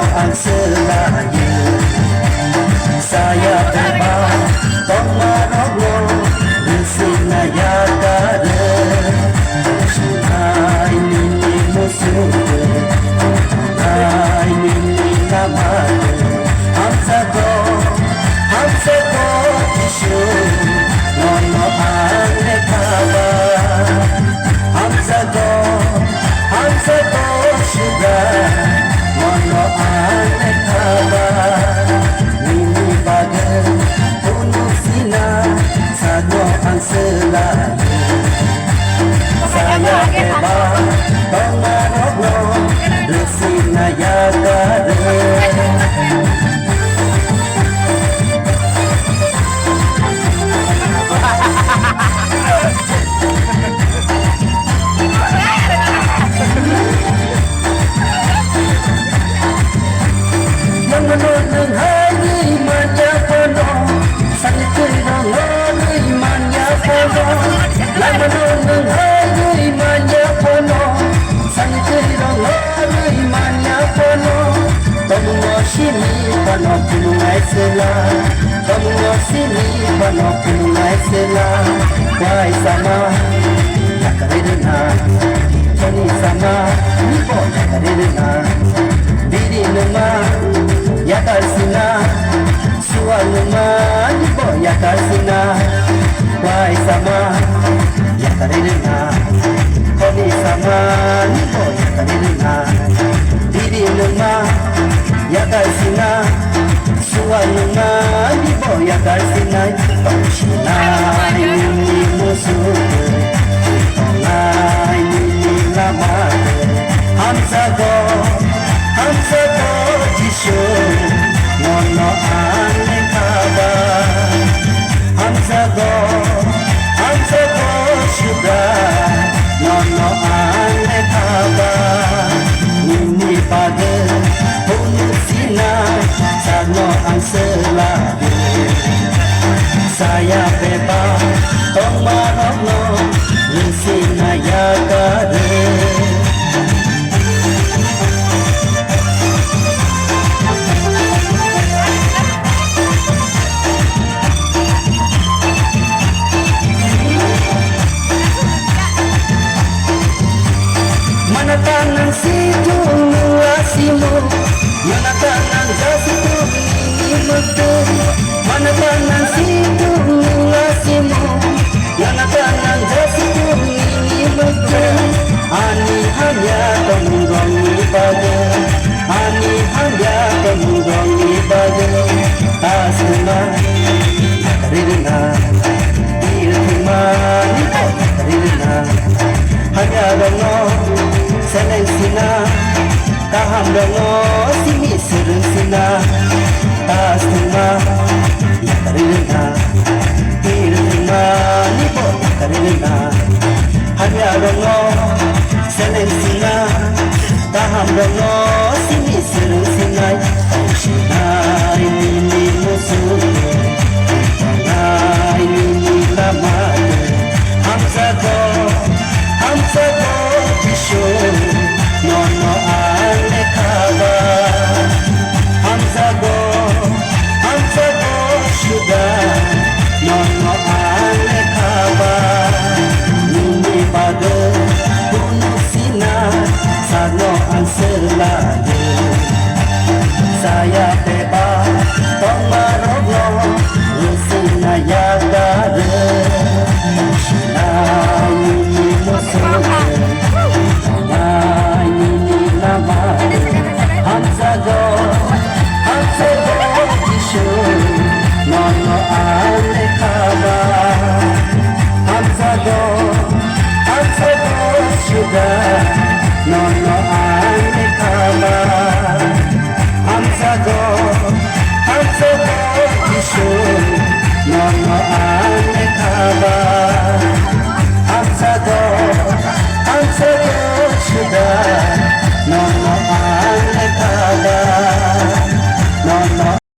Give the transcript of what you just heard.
sanoan selaya saya bebas tong marogno resina yagare Hai nini musuh Hai nini namare Hamsago tishu Nono ane kabar Hamsago sugar Nono ane kabar Nini bagai penuh sinar sanoan selalu saya bebas pengarogno resina yagare menurut hari manja penuh sangkui menurut manja penuh menurut hari manja penuh sangkui menurut manja penuh kamu sini penuh punai selah kamu sini penuh punai selah wai sama yakarena kini sama nipo yakarena diri nama yakal sina sualuma nipo yakal sina wai sama yakarena koni sama nipo yakarena diri nama yakal sina sualuma nipo yakal sina pangshina ini musuh nai ini lama hamsago jisho nono ane kabar hamsago sugar nono ane kabar ini pada penuh sinar sanoan selalu saya bebas tong marogno resina yagare tangan situ ngasihmu mana tangan jasitu ini betul mana tangan situ ngasihmu mana tangan jasitu ini betul ani hanya temurong ibadah ani hanya temurong ibadah asma yakarina ilma nipo yakarina hanya dongo seneng sina kaham dongo simi sereng sina tas tuma yakarina ilma nipo yakarina hanya dongo seneng sina kaham dongo simi sereng sina sina ini musuh ini lama hamsago jisho nono ane kabar hamsago sugar nono ane kabar ini pada penuh sinar sanoan selalu saya bebas tong marogno resina yagare ini musuh hamsago jisho nono ane kabar hamsago sugar nono ane kabar hamsago jisho nono ane